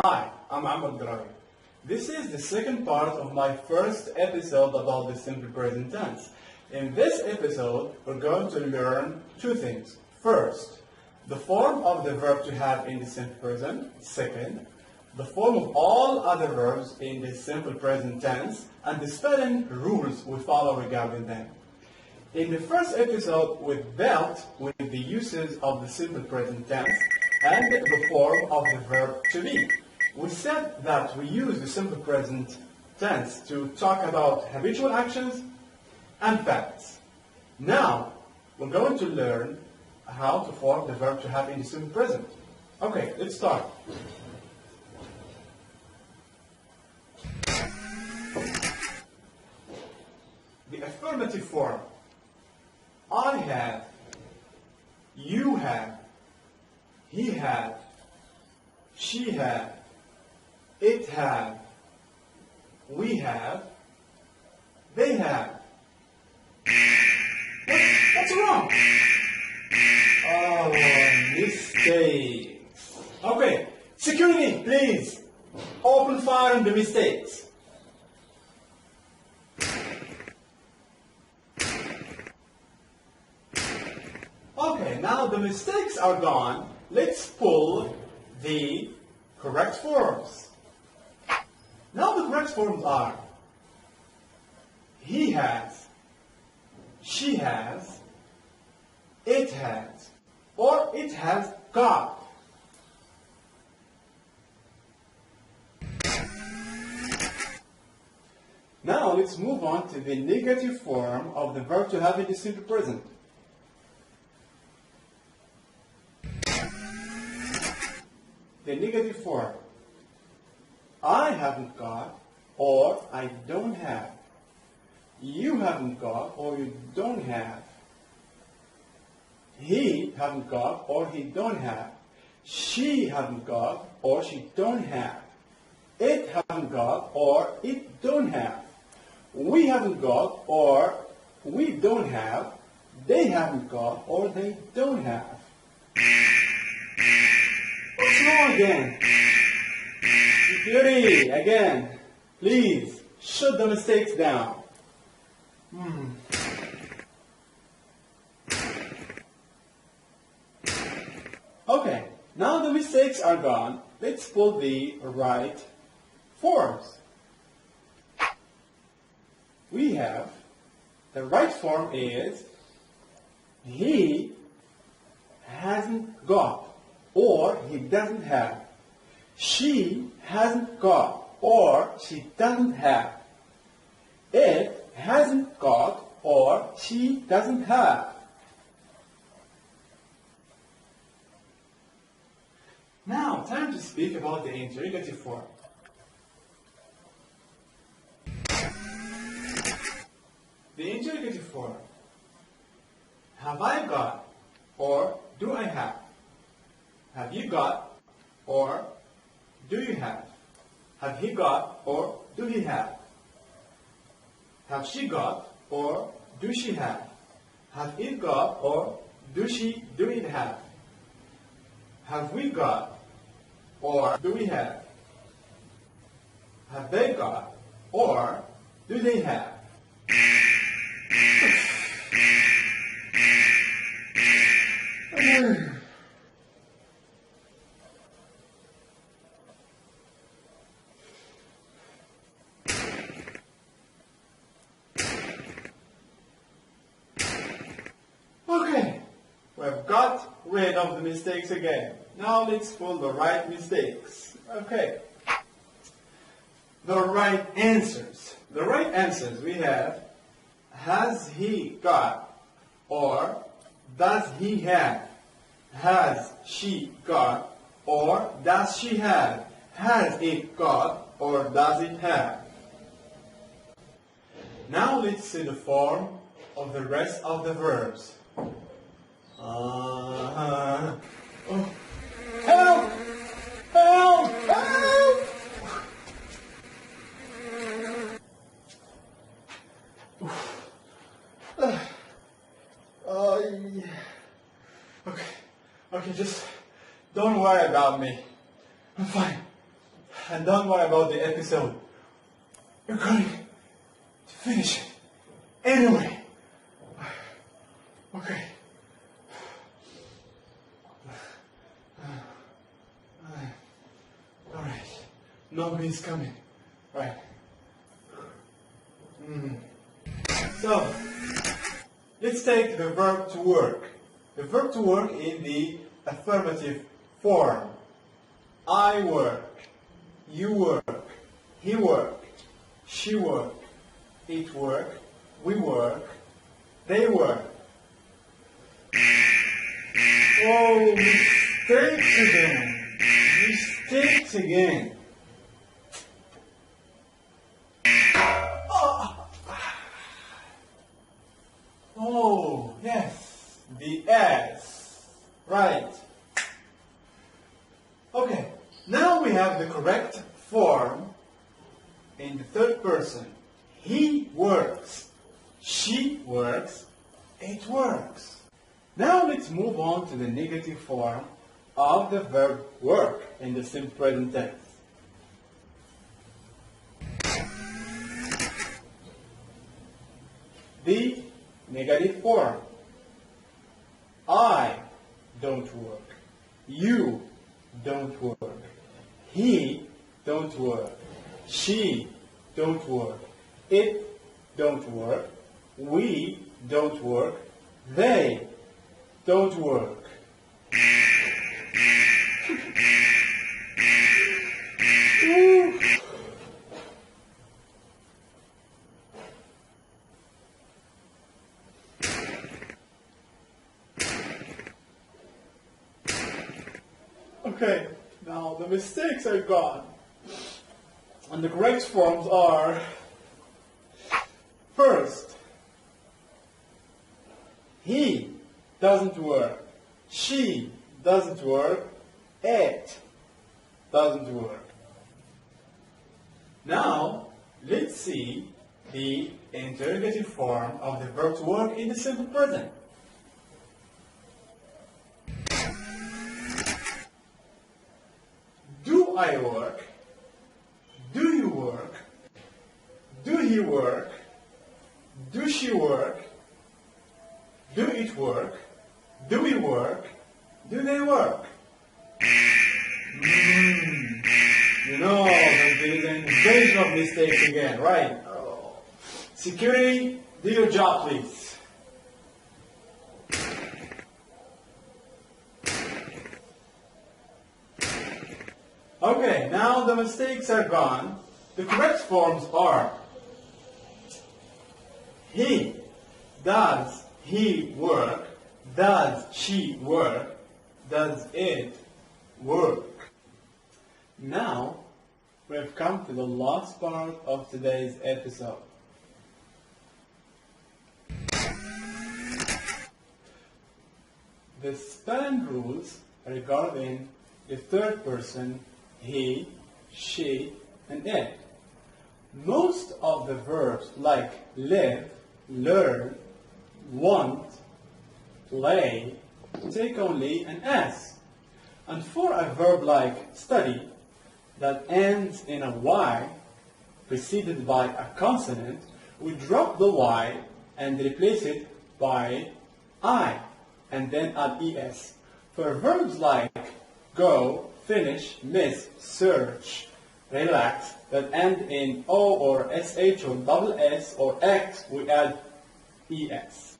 Hi, I'm Ahmed Grawi. This is the second part of my first episode about the simple present tense. In this episode, we're going to learn two things. First, the form of the verb to have in the simple present. Second, the form of all other verbs in the simple present tense and the spelling rules we follow regarding them. In the first episode, we dealt with the uses of the simple present tense and the form of the verb to be. We said that we use the simple present tense to talk about habitual actions and facts. Now, we're going to learn how to form the verb to have in the simple present. Okay, let's start. The affirmative form. I have, you have, he had, she had, it had, we have, they have. What's wrong? Oh, mistakes. Okay, security, please. Open fire on the mistakes. Okay, now the mistakes are gone. Let's pull the correct forms. Now the correct forms are he has, she has, it has, or it has got. Now let's move on to the negative form of the verb to have in the simple present. The negative form. I haven't got, or I don't have. You haven't got, or you don't have. He haven't got, or he don't have. She haven't got, or she don't have. It haven't got, or it don't have. We haven't got, or we don't have. They haven't got, or they don't have. What's wrong again? Security, again. Please, shut the mistakes down. Okay, now the mistakes are gone. Let's pull the right forms. We have, the right form is, he hasn't got, or he doesn't have. She hasn't got, or she doesn't have. It hasn't got, or she doesn't have. Now, time to speak about the interrogative form. The interrogative form. Have I got, or do I have? Have you got, or do you have? Have he got, or do he have? Have she got, or do she have? Have it got, or do it have? Have we got, or do we have? Have they got, or do they have? Okay, we've got rid of the mistakes again. Now let's pull the right mistakes. Okay. The right answers. The right answers we have, has he got, or does he have? Has she got, or does she have? Has it got, or does it have? Now let's see the form of the rest of the verbs. Oh. Help! Help! Help! Yeah. Okay, just don't worry about me. I'm fine. And don't worry about the episode. We're going to finish it anyway. Okay. Alright. Nobody's coming. Right. So, let's take the verb to work. The verb to work in the affirmative form. I work, you work, he work, she work, it work, we work, they work. Oh, mistakes again. Mistakes again. Oh, yes, the S. Right. Okay, now we have the correct form in the third person. He works, she works, it works. Now let's move on to the negative form of the verb work in the simple present tense. The negative form. I don't work. You don't work. He don't work. She don't work. It don't work. We don't work. They don't work. Okay, now the mistakes are gone. And the correct forms are, first, he doesn't work, she doesn't work, it doesn't work. Now, let's see the interrogative form of the verb to work in the simple present. Do I work? Do you work? Do he work? Do she work? Do it work? Do we work? Do they work? You know that there is an invasion of mistakes again, right? Oh. Security, do your job, please. Okay, now the mistakes are gone. The correct forms are he, does he work, does she work, does it work. Now, we have come to the last part of today's episode. The spelling rules regarding the third person, he, she, and it. Most of the verbs like live, learn, want, play, take only an S. And for a verb like study that ends in a Y preceded by a consonant, we drop the Y and replace it by I and then add ES. For verbs like go, finish, miss, search, relax that end in O or SH or double S or X, we add ES.